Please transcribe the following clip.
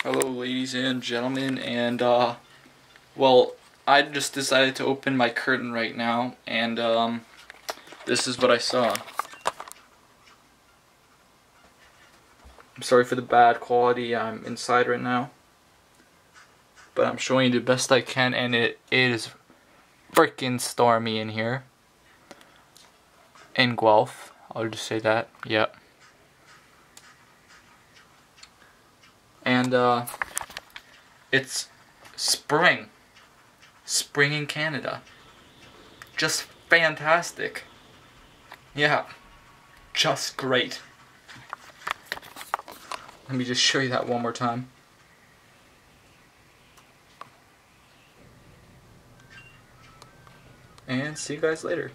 Hello ladies and gentlemen, and well, I just decided to open my curtain right now, and this is what I saw. I'm sorry for the bad quality. I'm inside right now, but I'm showing you the best I can, and it is freaking stormy in here. In Guelph, I'll just say that, yep. And it's spring in Canada. Just fantastic. Yeah, just great. Let me just show you that one more time. And see you guys later.